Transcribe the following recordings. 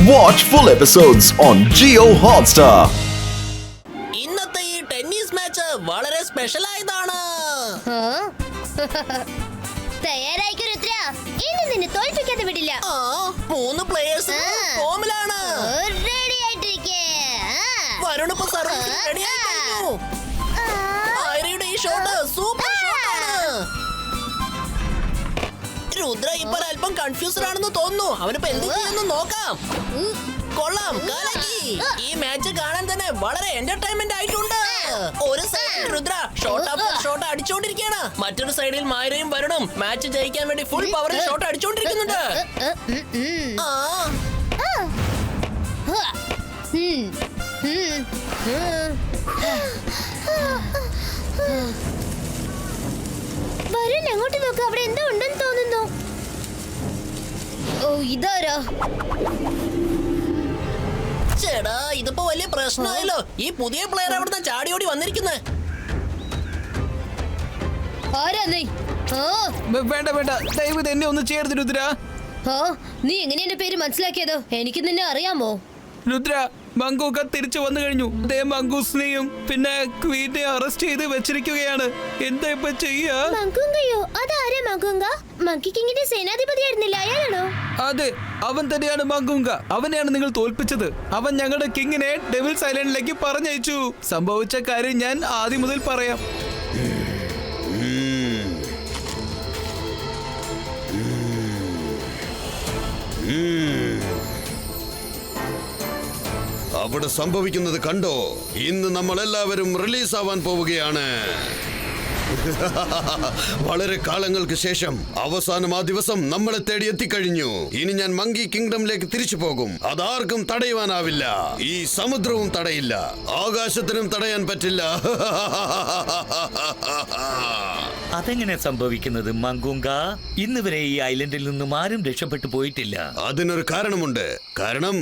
Watch full episodes on Jio Hotstar. ഇന്നത്തെ ഈ tennis match വളരെ സ്പെഷ്യൽ ആയതാണ്. തയ്യാറായിക്കോ രുദ്ര, ഇന്ന് നിന്നെ തോൽപ്പിക്കാതെ വിടില്ല. മൂന്ന് പ്ലേയേഴ്സ് ഫോമിലാണ്. റെഡി ആയിട്ടിരിക്കേ. വരുൺ ഇപ്പോ സർവീസ് റെഡി ആയി കഴിഞ്ഞു. ആര്യയുടെ ഈ ഷോട്ട് സൂപ്പർ ഷോട്ടാണ്. രുദ്ര ഇപ്പോൾ അല്പം കൺഫ്യൂസ്ഡ് ആണെന്ന് തോന്നുന്നു. അവനിപ്പോ എന്ത് ചെയ്യുന്നു നോക്കാം. കൊള്ളാം, കലക്കി. ഈ മാച്ച് കാണാൻ തന്നെ വളരെ എന്റർടൈൻമെന്റ് ആയിട്ടുണ്ട്. ഒരു സൈഡിൽ രുദ്ര ഷോട്ട് ആഫ്റ്റർ ഷോട്ട് അടിച്ചുകൊണ്ടിരിക്കുകയാണ്. മറ്റൊരു സൈഡിൽ മായരയും വരുണും മാച്ച് ജയിക്കാൻ വേണ്ടി ഫുൾ പവറിൽ ഷോട്ട് അടിച്ചുകൊണ്ടിരിക്കുന്നുണ്ട്. വരുൺ അങ്ങോട്ട് നോക്ക്, അവിടെ എന്തോ ഉണ്ടെന്ന് തോന്നുന്നു. ഓ, ഇതാരാ? ചേടാ, ഇതിപ്പോ വലിയ പ്രശ്നമായല്ലോ. ഈ പുതിയ പ്ലെയർ അവിടുന്ന് ചാടിയോടി വന്നിരിക്കുന്നത്. ആരാ നീ? വേണ്ട വേണ്ട, ദയവ് എന്നെ ഒന്ന് ചേർത്ത് രുദ്ര. നീ എങ്ങനെ എന്റെ പേര് മനസ്സിലാക്കിയത്? എനിക്ക് നിന്നെ അറിയാമോ? രുദ്ര, മങ്കൂക്ക തിരിച്ചു വന്നു കഴിഞ്ഞു. അദ്ദേഹം മങ്കൂസിനെയും പിന്നെ ക്വീനെ അറസ്റ്റ് ചെയ്ത് വെച്ചിരിക്കുകയാണ്. എന്താ ഇപ്പൊ ചെയ്യാ? മങ്കുങ്കയോ? അതാരാ മങ്കുങ്ക? മങ്കി കിങ്ങിന്റെ സേനാധിപതിയായിരുന്നില്ല, അയാളാണോ? അതെ, അവൻ തന്നെയാണ് മങ്കൂങ്ക. അവനെയാണ് നിങ്ങൾ തോൽപ്പിച്ചത്. അവൻ ഞങ്ങളുടെ കിങ്ങിനെ ഡെവിൾസ് ഐലൻഡിലേക്ക് പറഞ്ഞയച്ചു. സംഭവിച്ച കാര്യം ഞാൻ ആദ്യം മുതൽ പറയാം. അവിടെ സംഭവിക്കുന്നത് കണ്ടോ? ഇന്ന് നമ്മൾ എല്ലാവരും റിലീസ് ആവാൻ പോവുകയാണ്. വളരെ കാലങ്ങൾക്ക് ശേഷം അവസാനം ആ ദിവസം നമ്മളെ തേടി എത്തിക്കഴിഞ്ഞു. ഇനി ഞാൻ മങ്കി കിങ്ഡമിലേക്ക് തിരിച്ചു പോകും. അതാർക്കും തടയുവാനാവില്ല. ഈ സമുദ്രവും തടയില്ല, ആകാശത്തിനും തടയാൻ പറ്റില്ല. അതെങ്ങനെ സംഭവിക്കുന്നത് മങ്കുങ്ക? ഇന്ന് വരെ ഈ ഐലൻഡിൽ നിന്നും ആരും രക്ഷപ്പെട്ടു പോയിട്ടില്ല. അതിനൊരു കാരണമുണ്ട്. കാരണം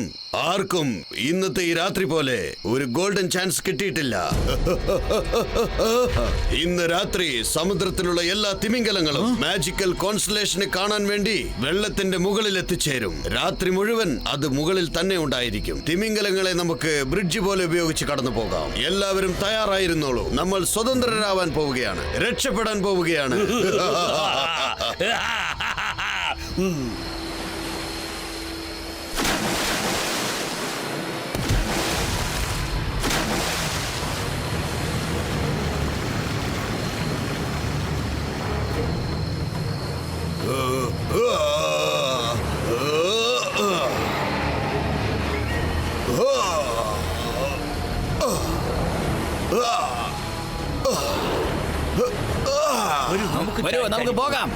ആർക്കും ഇന്നത്തെ ഈ രാത്രി പോലെ ഒരു ഗോൾഡൻ ചാൻസ് കിട്ടിയിട്ടില്ല. ഇന്ന് രാത്രി സമുദ്രത്തിലുള്ള എല്ലാ തിമിംഗലങ്ങളും മാജിക്കൽ കോൺസ്റ്റലേഷനെ കാണാൻ വേണ്ടി വെള്ളത്തിന്റെ മുകളിൽ എത്തിച്ചേരും. രാത്രി മുഴുവൻ അത് മുകളിൽ തന്നെ ഉണ്ടായിരിക്കും. തിമിംഗലങ്ങളെ നമുക്ക് ബ്രിഡ്ജ് പോലെ ഉപയോഗിച്ച് കടന്നു പോകാം. എല്ലാവരും തയ്യാറായിരുന്നോളൂ. നമ്മൾ സ്വതന്ത്രരാവാൻ പോവുകയാണ്, രക്ഷപ്പെടാൻ പോവുകയാണ്. വരൂ, നമുക്ക് പോകാം.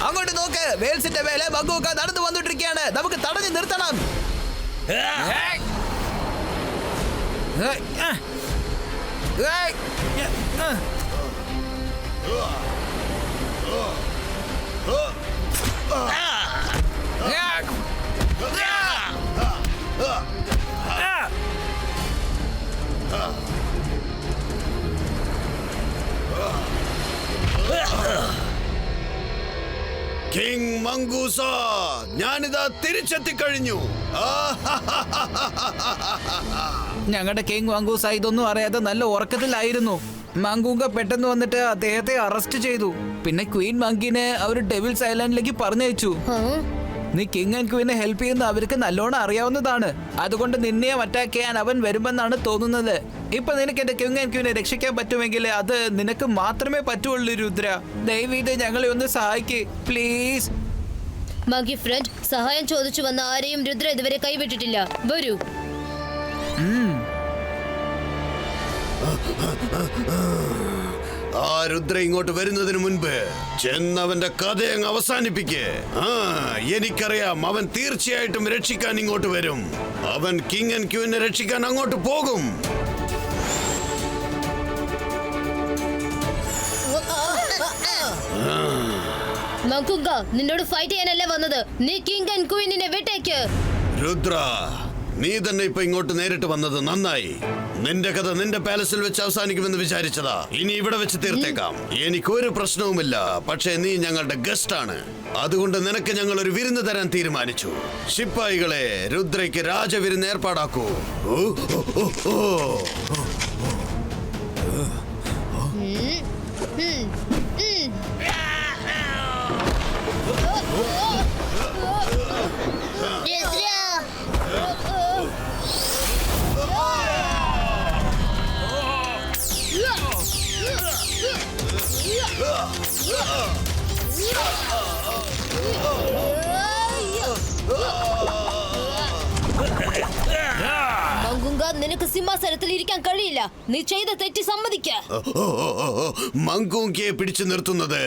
അങ്ങോട്ട് നോക്ക്, വേൽസിന്റെ മേലെ മങ്കൂക്ക നടന്നു വന്നിട്ടിരിക്കുകയാണ്. നമുക്ക് തടഞ്ഞു നിർത്തണം. കിങ് മങ്കൂസ, ഞാനിതാ തിരിച്ചെത്തിക്കഴിഞ്ഞു. ഞങ്ങളുടെ കിങ് മങ്കൂസ ഇതൊന്നും അറിയാതെ നല്ല ഉറക്കത്തിലായിരുന്നു. മങ്കൂങ്ക പെട്ടെന്ന് വന്നിട്ട് അദ്ദേഹത്തെ അറസ്റ്റ് ചെയ്തു. പിന്നെ ക്വീൻ മങ്കിനെ അവർ ഡെവിൾസ് ഐലൻഡിലേക്ക് പറഞ്ഞയച്ചു. നീ കിങ് ആൻഡ് ക്വീനെ ഹെൽപ്പ് ചെയ്യുന്ന അവർക്ക് നല്ലോണം അറിയാവുന്നതാണ്. അതുകൊണ്ട് നിന്നെ അറ്റാക്ക് ചെയ്യാൻ അവൻ വരുമെന്നാണ് തോന്നുന്നത്. ഇപ്പൊ നിനക്ക് എന്റെ കിങ് ആൻഡ് ക്വീനെ രക്ഷിക്കാൻ പറ്റുമെങ്കിൽ അത് നിനക്ക് മാത്രമേ പറ്റുള്ളൂ. രുദ്ര, ദയവീത് ഞങ്ങളെ ഒന്ന് സഹായിക്കേ പ്ലീസ്. മങ്കി ഫ്രണ്ട്, സഹായം ചോദിച്ചു വന്ന ആരെയും രുദ്ര ഇതുവരെ കൈവിട്ടിട്ടില്ല. വരൂ. ആ രുദ്ര ഇങ്ങോട്ട് വരുന്നതിന് മുൻപ് ചെന്നവന്റെ കഥയങ്ങ് അവസാനിപ്പിക്കേ. എനിക്കറിയാം, അവൻ തീർച്ചയായിട്ടും രക്ഷിക്കാൻ ഇങ്ങോട്ട് വരും. അവൻ കിങ് ആൻഡ് ക്വീനെ രക്ഷിക്കാൻ അങ്ങോട്ട് പോകും. മങ്കുങ്ക, നിന്നോട് ഫൈറ്റ് ചെയ്യാനല്ലേ വന്നത്. നീ കിങ് ആൻഡ് ക്വീനിനെ വിട്ടേക്ക്. രുദ്ര, നീ തന്നെ ഇപ്പൊ ഇങ്ങോട്ട് നേരിട്ട് വന്നത് നന്നായി. നിന്റെ കഥ നിന്റെ പാലസിൽ വെച്ച് അവസാനിക്കുമെന്ന് വിചാരിച്ചതാ. ഇനി ഇവിടെ വെച്ച് തീർത്തേക്കാം. എനിക്കൊരു പ്രശ്നവുമില്ല. പക്ഷേ നീ ഞങ്ങളുടെ ഗസ്റ്റ് ആണ്. അതുകൊണ്ട് നിനക്ക് ഞങ്ങൾ ഒരു വിരുന്ന് തരാൻ തീരുമാനിച്ചു. ശിപ്പായികളെ, രുദ്രയ്ക്ക് രാജവിരുന്ന് ഏർപ്പാടാക്കൂ. മങ്കുങ്ക, നിനക്ക് സിംഹാസനത്തിൽ ഇരിക്കാൻ കഴിയില്ല. നീ ചെയ്ത തെറ്റി സമ്മതിക്ക. മങ്കൂങ്കിയെ പിടിച്ചു നിർത്തുന്നത്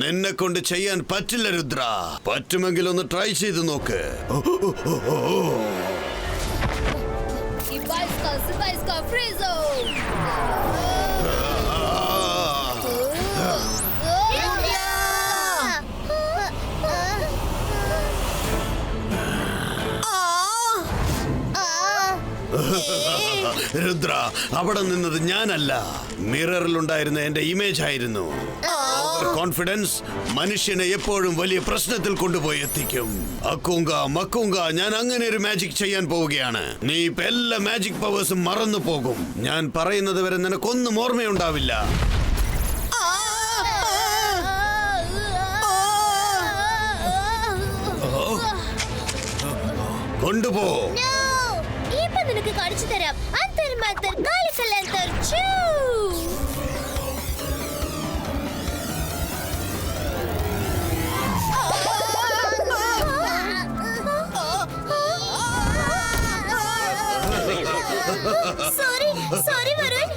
നിന്നെ കൊണ്ട് ചെയ്യാൻ പറ്റില്ല രുദ്ര. പറ്റുമെങ്കിൽ ഒന്ന് ട്രൈ ചെയ്ത് നോക്ക്. രുദ്ര, അവിടെ നിന്നത് ഞാനല്ല, മിററിലുണ്ടായിരുന്ന എന്റെ ഇമേജ് ആയിരുന്നു. കോൺഫിഡൻസ് മനുഷ്യനെ എപ്പോഴും വലിയ പ്രശ്നത്തിൽ കൊണ്ടുപോയി എത്തിക്കും. അക്കൂങ്ക, മക്കൂങ്ക, ഞാൻ അങ്ങനെ ഒരു മാജിക് ചെയ്യാൻ പോവുകയാണ്. നീ ഇപ്പൊ എല്ലാ മാജിക് പവേഴ്സും മറന്നു പോകും. ഞാൻ പറയുന്നത് വരെ നിനക്കൊന്നും ഓർമ്മയുണ്ടാവില്ല. കൊണ്ടുപോ. നിനക്ക് കാണിച്ചു തരാം. അന്തർ മന്തർ കാലിക്കലന്തർ ചൂ. സോറി വരുൺ.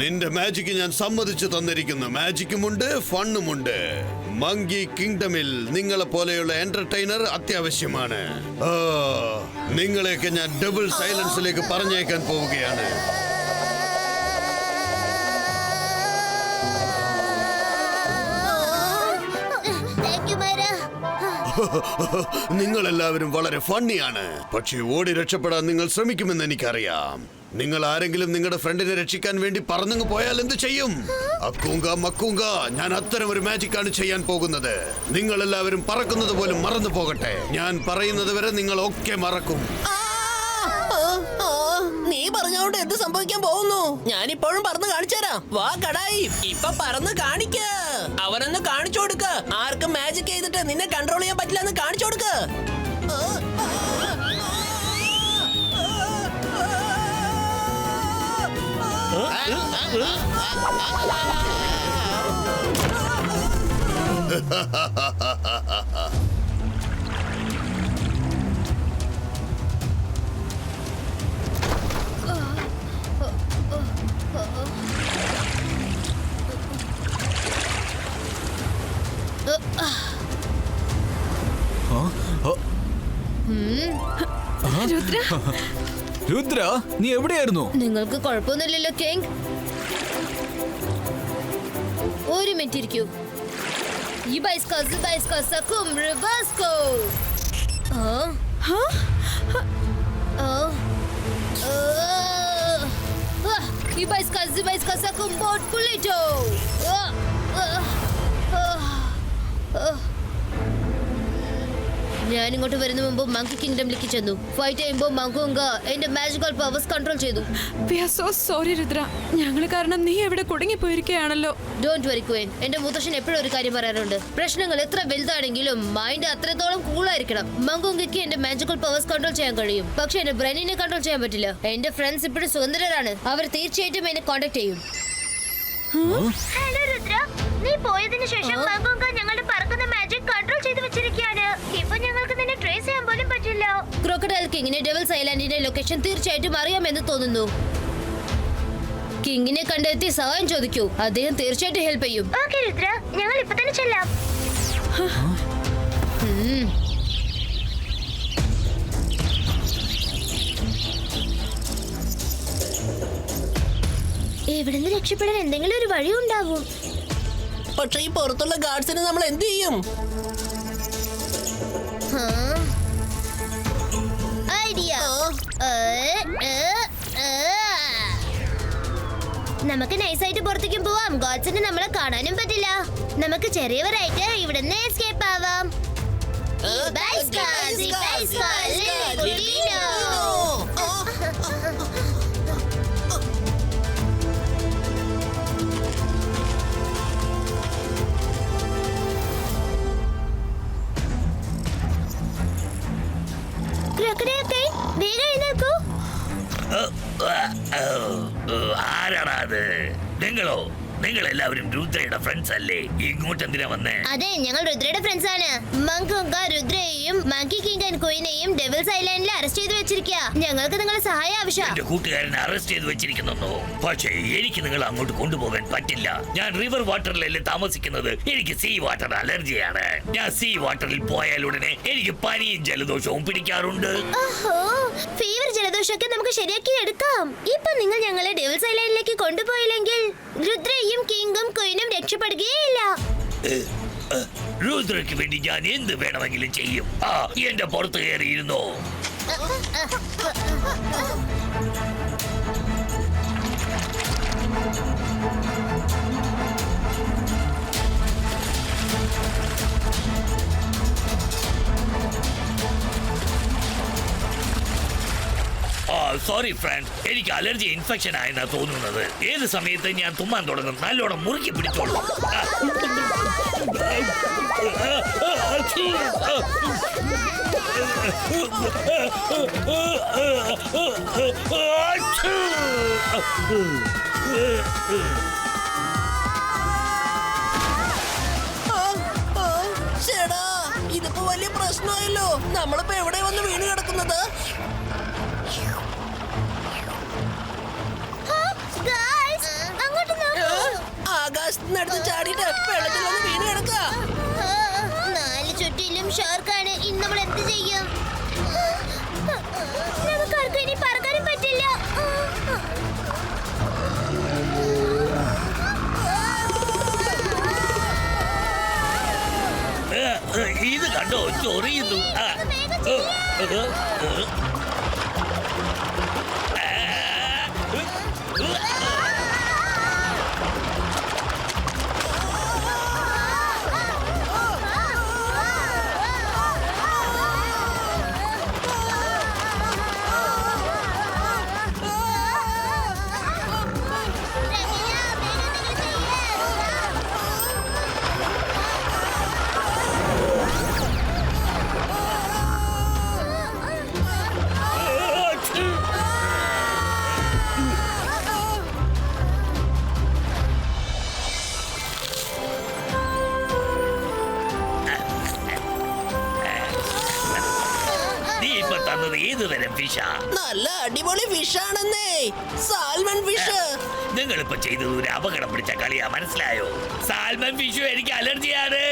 നിന്റെ മാജിക് ഞാൻ സമ്മതിച്ചു തന്നിരിക്കുന്നു. മാജിക്കുമുണ്ട്, ഫണ്ണുമുണ്ട്. മങ്കി കിങ്ഡമിൽ നിങ്ങളെ പോലെയുള്ള എന്റർടൈനർ അത്യാവശ്യമാണ്. നിങ്ങളെയൊക്കെ ഞാൻ ഡബിൾ സൈലൻസിലേക്ക് പറഞ്ഞേക്കാൻ പോവുകയാണ്. നിങ്ങളെല്ലാവരും വളരെ ഫണ്ണിയാണ്. പക്ഷേ ഓടി രക്ഷപ്പെടാൻ നിങ്ങൾ ശ്രമിക്കുമെന്ന് എനിക്കറിയാം. നിങ്ങൾ ആരെങ്കിലും നിങ്ങളുടെ ഫ്രണ്ടിനെ രക്ഷിക്കാൻ വേണ്ടി പറന്നങ്ങ് പോയാൽ എന്ത് ചെയ്യും? അക്കൂങ്ക, മക്കൂങ്ക, ഞാൻ അത്തരം ഒരു മാജിക് ആണ് ചെയ്യാൻ പോകുന്നത്. നിങ്ങൾ എല്ലാവരും പറക്കുന്നത് പോലും മറന്നു പോകട്ടെ. ഞാൻ പറയുന്നത് വരെ നിങ്ങൾ ഒക്കെ മറക്കും. നീ പറഞ്ഞോണ്ട് എന്ത് സംഭവിക്കാൻ പോകുന്നു? ഞാൻ ഇപ്പോഴും പറന്ന് കാണിച്ചു തരാം. വാ കടായി, ഇപ്പൊ പറന്ന് കാണിക്ക. അവനൊന്ന് കാണിച്ചു കൊടുക്ക. ആർക്കും മാജിക് ചെയ്തിട്ട് നിന്നെ കൺട്രോൾ ചെയ്യാൻ പറ്റില്ല എന്ന് കാണിച്ചു കൊടുക്ക. രുദ്ര, നീ എവിടെയായിരുന്നു? നിങ്ങൾക്ക് കുഴപ്പമൊന്നുമില്ലല്ലോ കിങ്? ഒരു മിനിറ്റ് ഇരിക്കൂ. ഞാൻ ഇങ്ങോട്ട് വരുന്ന മുമ്പ് മങ്കി കിങ്ഡമിലേക്ക് ചെന്നു. ഫൈറ്റ് ചെയ്യുമ്പോൾ മങ്കുങ്ക എന്റെ മാജിക്കൽ പവേഴ്സ് കൺട്രോൾ ചെയ്തു. We are so sorry, Rudra. ഞങ്ങൾ കാരണം നീ എവിടെ കുടുങ്ങി പോയിരിക്കുകയാണല്ലോ. Don't worry Queen. എന്റെ മുത്തശ്ശൻ എപ്പോഴും ഒരു കാര്യം പറയാറുണ്ട്, പ്രശ്നങ്ങൾ എത്ര വലുതാണെങ്കിലും മൈൻഡ് അത്രത്തോളം കൂളായിരിക്കണം. മങ്കുങ്കയ്ക്ക് എന്റെ മാജിക്കൽ പവേഴ്സ് കൺട്രോൾ ചെയ്യാൻ കഴിയും, പക്ഷെ എന്റെ ബ്രെയിനിനെ കൺട്രോൾ ചെയ്യാൻ പറ്റില്ല. എന്റെ ഫ്രണ്ട്സ് ഇപ്പോഴും സ്വതന്ത്രരാണ്. അവർ തീർച്ചയായിട്ടും എന്നെ കോൺടാക്ട് ചെയ്യും. ഹലോ രുദ്ര, നീ പോയതിനു ശേഷം മങ്കുങ്ക ഞങ്ങളുടെ പറക്കുന്ന മാജിക് കൺട്രോൾ ചെയ്തു വെച്ചിരിക്കുകയാണ്. ഇപ്പൊ ഞങ്ങൾക്ക് നിന്നെ ട്രേസ് ചെയ്യാൻ പോലും പറ്റില്ല. ക്രോക്കഡൈൽ കിങ്ങിന് ഡെവിൾസ് ഐലാൻഡിന്റെ ലൊക്കേഷൻ തീർച്ചയായിട്ടും അറിയാമെന്ന് തോന്നുന്നു. കിങ്ങിനെ കണ്ടെത്തി സഹായം ചോദിക്കൂ. അദ്ദേഹം തീർച്ചയായിട്ടും ഹെൽപ്പ് ചെയ്യും. ഓക്കേ രുദ്ര, ഞങ്ങൾ ഇപ്പൊ തന്നെ ചെല്ലാം. ഇവിടുന്ന് രക്ഷപ്പെടാൻ എന്തെങ്കിലും ഒരു വഴി ഉണ്ടാവും. പക്ഷെ ഈ പുറത്തുള്ള ഗാർഡ്സിന് നമ്മൾ എന്ത് ചെയ്യും? ഐഡിയ. നമുക്ക് നൈസായിട്ട് പുറത്തേക്കും പോവാം. ഗോഡ്സിന് നമ്മളെ കാണാനും പറ്റില്ല. നമുക്ക് ചെറിയവരായിട്ട് ഇവിടുന്ന് എസ്കേപ്പ് ആവാം. ആരാടാ അത്? നിങ്ങളോ? നിങ്ങൾ എല്ലാവരും രുദ്രയുടെ ഫ്രണ്ട്സ് അല്ലേ? ഇങ്ങോട്ട് എന്തിനാ വന്നേ? അതെ, ഞങ്ങൾ രുദ്രയുടെ ഫ്രണ്ട്സ് ആണ്. മങ്കുങ്ക രുദ്രയെയും മങ്കി കിങ് ആൻഡ് ക്വീനെയും ഡെവിൾസ് ഐലൻഡിൽ അറസ്റ്റ് ചെയ്ത് വെച്ചിരിക്കുക. ഞങ്ങൾക്ക് നിങ്ങളുടെ സഹായം ആവശ്യം. എന്റെ കൂട്ടുകാരനെ അറസ്റ്റ് ചെയ്ത് വെച്ചിരിക്കുന്നു. പക്ഷേ എനിക്ക് നിങ്ങൾ അങ്ങോട്ട് കൊണ്ടുപോകാൻ പറ്റില്ല. ഞാൻ റിവർ വാട്ടറിലല്ലേ താമസിക്കുന്നത്. എനിക്ക് സീ വാട്ടർ അലർജിയാണ്. ഞാൻ സീ വാട്ടറിൽ പോയാൽ ഉടനെ എനിക്ക് പനിയും ജലദോഷവും പിടിക്കാറുണ്ട്. ഓഹോ, ഫീവർ ജലദോഷമൊക്കെ നമുക്ക് ശരിയാക്കി എടുക്കാം. ഇപ്പൊ നിങ്ങൾ ഞങ്ങളെ ഡെവിൾസ് ഐലൻഡിലേക്ക് കൊണ്ടുപോയില്ലെങ്കിൽ രുദ്രയും കിങ്ങും ക്വീനും രക്ഷപ്പെടുകയില്ല. രുദ്രയ്ക്ക് വേണ്ടി ഞാൻ എന്ത് വേണമെങ്കിലും ചെയ്യും. എന്റെ പുറത്ത് കയറിയിരുന്നോ? സോറി ഫ്രണ്ട്, എനിക്ക് അലർജി ഇൻഫെക്ഷൻ ആയെന്നാ തോന്നുന്നത്. ഏത് സമയത്ത് ഞാൻ തുമ്മാൻ തുടങ്ങും. നല്ലോണം മുറുക്കി പിടിച്ചോളൂ. ഇതിപ്പോ വലിയ പ്രശ്നമായല്ലോ. നമ്മളിപ്പോ എവിടെ വന്ന് വീണ് കിടക്കുന്നത്? ആകാശത്തിനടുത്ത് ചാടിയിട്ട് വെള്ളത്തിൽ വന്ന് വീണ് കിടക്കുക. നാല് ചുറ്റിലും ഷാർക്കാണ്. ഇന്ന് നമ്മൾ എന്ത് ചെയ്യും? നമുക്കാർക്കും ഇനി പറക്കാനും പറ്റില്ല. ഇത് കണ്ടോ, ചൊറിയുന്നു. ഏതുതരം ഫിഷാ? നല്ല അടിപൊളി ഫിഷാണെന്നേ, സാൽമൺ ഫിഷ്. നിങ്ങളിപ്പോ ചെയ്തത് ഒരു അപകടം പിടിച്ച കളിയാ, മനസ്സിലായോ? സാൽമൺ ഫിഷും എനിക്ക് അലർജിയാണ്.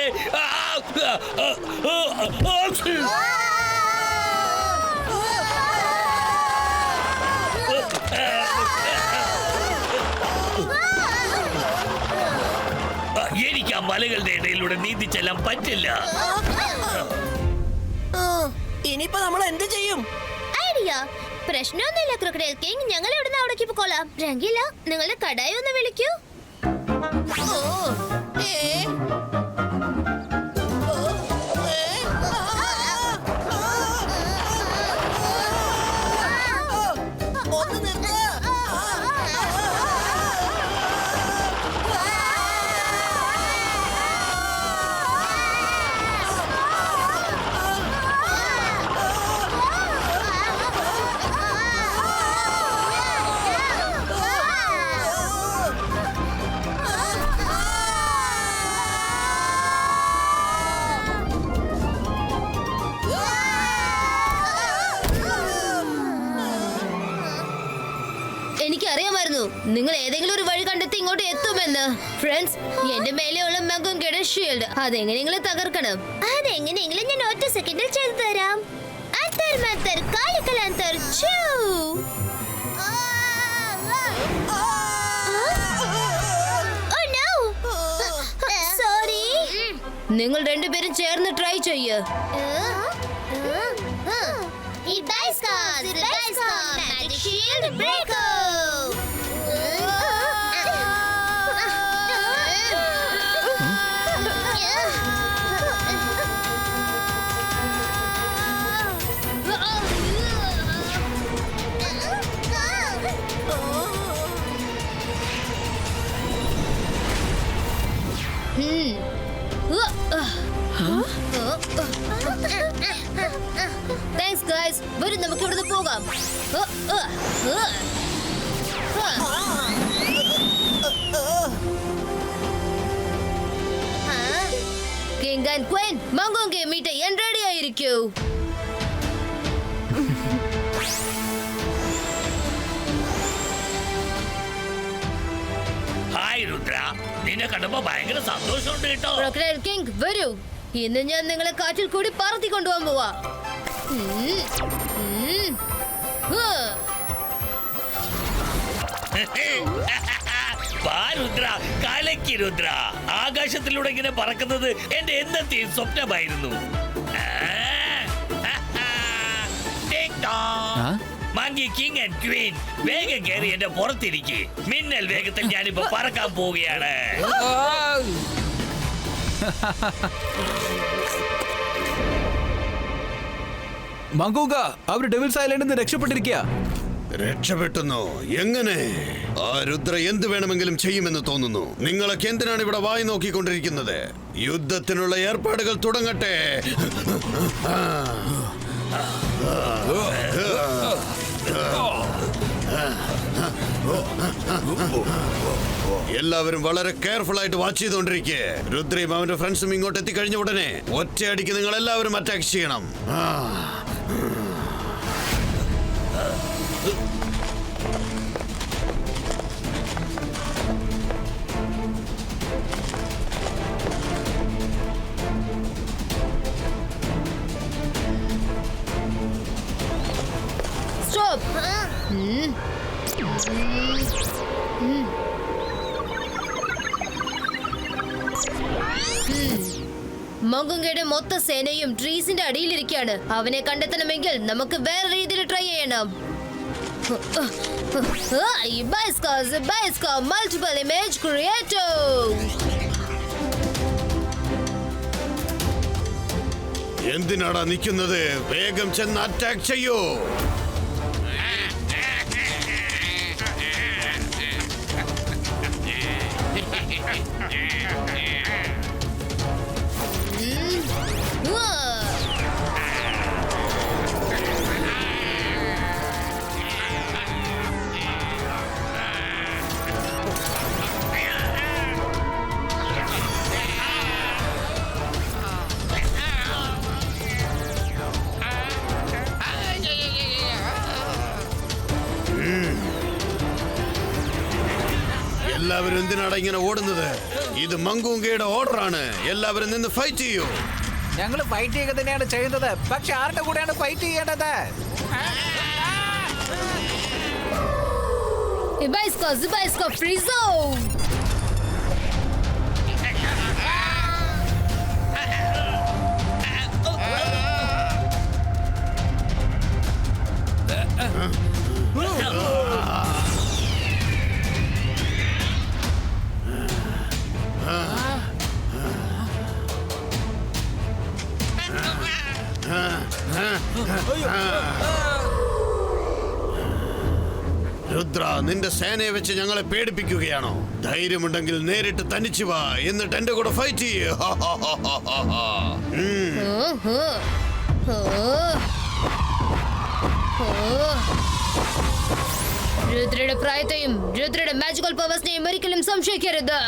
എനിക്ക് ആ മലകളുടെ ഇടയിലൂടെ നീന്തി ചെല്ലാൻ പറ്റില്ല. ഇനിയിപ്പോ നമ്മൾ എന്ത് ചെയ്യും? ഐഡിയ, പ്രശ്നമൊന്നുമില്ല ക്രൊക്കഡൈൽ കിങ്. ഞങ്ങൾ ഇവിടുന്ന് അവിടേക്ക് പോക്കോളാം. രംഗില, നിങ്ങളുടെ കടായി ഒന്ന് വിളിക്കൂ. ഒന്ന് നിർത്ത്. എനിക്കറിയാമായിരുന്നു നിങ്ങൾ ഏതെങ്കിലും ഒരു വഴി കണ്ടെത്തി ഇങ്ങോട്ട് എത്തുമെന്ന്. ഫ്രണ്ട്സ്, എന്റെ മേലെയുള്ള മങ്കുങ്കയുടെ ഷീൽഡ് അതെങ്ങനെയെങ്കിലും തകർക്കണം. അതെങ്ങനെയെങ്കിലും ഞാൻ ഒറ്റ സെക്കൻഡിൽ ചെയ്തു തരാം. അന്തർ മന്തർ കാലിക്കലാന്തർ ചൂ. സോറി. നിങ്ങൾ രണ്ടുപേരും ചേർന്ന് ട്രൈ ചെയ്യ്. Thanks guys. വരും നമുക്ക് ഇവിടുന്ന് പോകാം. കിങ് ആൻഡ് ക്വീൻ മംഗോങ്കെ മീറ്റ് ചെയ്യാൻ റെഡി ആയിരിക്കൂ. ഹായ് രുദ്ര, നിന്നെ കണ്ടപ്പോ ഭയങ്കര സന്തോഷമുണ്ട് കേട്ടോ. ക്രോക്കഡൈൽ കിങ് വരൂ. ഇന്ന് ഞാൻ നിങ്ങളെ കാറ്റിൽ കൂടി പറത്തി കൊണ്ടുപോകാൻ പോവാ. വാ രുദ്ര, കലക്കി രുദ്ര. ആകാശത്തിലൂടെ ഇങ്ങനെ പറക്കുന്നത് എന്റെ എന്നത്തെയും സ്വപ്നമായിരുന്നു. മങ്കി കിങ് ആൻഡ് ക്വീൻ, വേഗം കയറി എന്റെ പുറത്തിരിക്കെ. മിന്നൽ വേഗത്തിൽ ഞാനിപ്പോ പറക്കാൻ പോവുകയാണ്. മംഗൂങ്ക അവര് ഡെവിൾസ് ഐലൻഡിൽ നിന്ന് രക്ഷപ്പെട്ടിരിക്കുക. രക്ഷപ്പെട്ടെന്നോ? എങ്ങനെ? ആ രുദ്ര എന്ത് വേണമെങ്കിലും ചെയ്യുമെന്ന് തോന്നുന്നു. നിങ്ങളൊക്കെ എന്തിനാണ് ഇവിടെ വായി നോക്കിക്കൊണ്ടിരിക്കുന്നത്? യുദ്ധത്തിനുള്ള ഏർപ്പാടുകൾ തുടങ്ങട്ടെ. എല്ലാവരും വളരെ കെയർഫുൾ ആയിട്ട് വാച്ച് ചെയ്തുകൊണ്ടിരിക്കേ. രുദ്രയും അവന്റെ ഫ്രണ്ട്സും ഇങ്ങോട്ട് എത്തിക്കഴിഞ്ഞ ഉടനെ ഒറ്റയടിക്ക് നിങ്ങൾ എല്ലാവരും അറ്റാക്ക് ചെയ്യണം. സ്റ്റോപ്പ്. മംഗുങ്കയുടെ മൊത്ത സേനയും ട്രീസിന്റെ അടിയിലിരിക്കുകയാണ്. അവനെ കണ്ടെത്തണമെങ്കിൽ നമുക്ക് വേറെ രീതിയിൽ ട്രൈ ചെയ്യണം. Multiple image creator. എന്തിനാടാ നിൽക്കുന്നത്? വേഗം ചെന്ന് അറ്റാക്ക് ചെയ്യൂ. എല്ലാവരും എന്തിനാണ് ഇങ്ങനെ ഓടുന്നത്? ഇത് മംഗൂങ്കയുടെ ഓർഡറാണ്. എല്ലാവരും നിന്ന് ഫൈറ്റ് ചെയ്യൂ. ഞങ്ങള് ഫൈറ്റ് ചെയ്യുക തന്നെയാണ് ചെയ്യുന്നത്. പക്ഷെ ആരുടെ കൂടെയാണ് ഫൈറ്റ് ചെയ്യേണ്ടത്? ഫ്രീസോ. രുദ്ര, നിന്റെ സേനയെ വെച്ച് ഞങ്ങളെ പേടിപ്പിക്കുകയാണോ? ധൈര്യമുണ്ടെങ്കിൽ നേരിട്ട് തനിച്ചു വാ, എന്നിട്ട് എന്റെ കൂടെ ഫൈറ്റ് ചെയ്യ്. രുദ്രയുടെ പ്രായത്തെയും രുദ്രയുടെ മാജിക്കൽ പവേഴ്സിനെയും ഒരിക്കലും സംശയിക്കരുത്.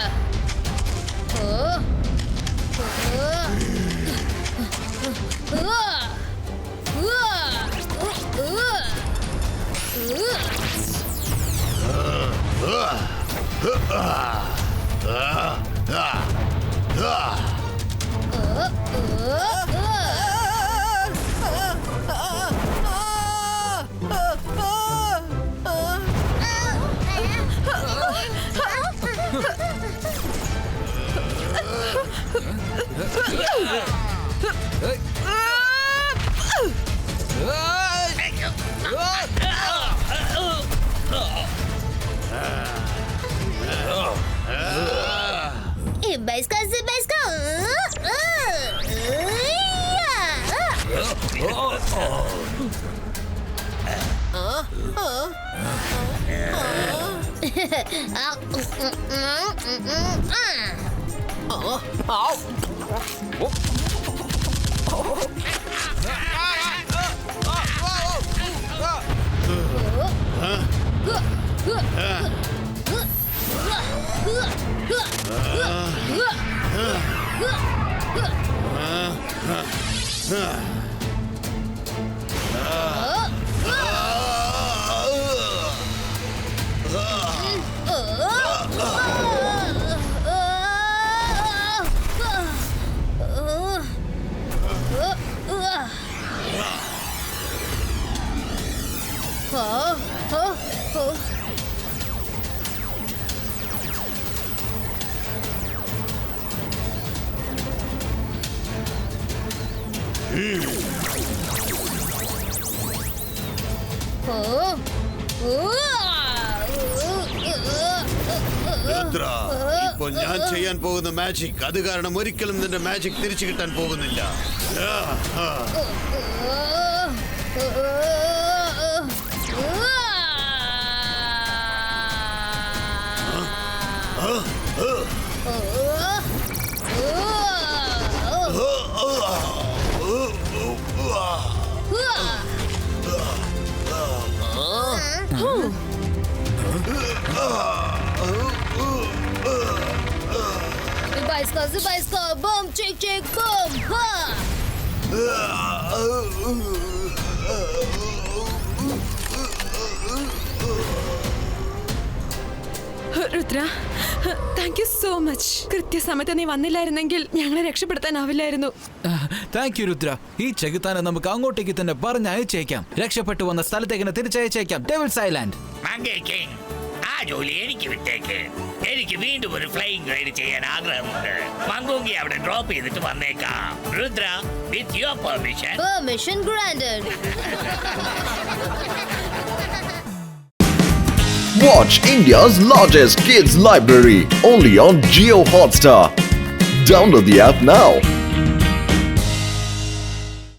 രുദ്ര, ഇപ്പോൾ ഞാൻ ചെയ്യാൻ പോകുന്ന മാജിക് അത് കാരണം ഒരിക്കലും നിന്റെ മാജിക് തിരിച്ചു കിട്ടാൻ പോകുന്നില്ല. Zubaiska, boom, chick, boom, ha! Rudra, thank you so much. കൃത്യസമയത്ത് നീ വന്നില്ലായിരുന്നെങ്കിൽ ഞങ്ങളെ രക്ഷപ്പെടുത്താനാവില്ലായിരുന്നു. Thank you Rudra. ഈ ചെകുത്താനെ നമുക്ക് അങ്ങോട്ടേക്ക് തന്നെ പറഞ്ഞയച്ചേക്കാം. രക്ഷപ്പെട്ടു വന്ന സ്ഥലത്തേക്ക് തിരിച്ചയച്ചേക്കാം. Devils island. ആ ജോലി എനിക്ക് വിട്ടേക്ക്. എനിക്ക് വീണ്ടും ഒരു ഫ്ലൈയിങ് റൈഡ് ചെയ്യാൻ ആഗ്രഹമുണ്ട്. മംഗൂങ്കി അവിടെ ഡ്രോപ്പ് ചെയ്തിട്ട് വന്നേക്കാം. Rudra, with your permission. Permission granted. Watch India's largest kids library only on Jio Hotstar. Download the app now.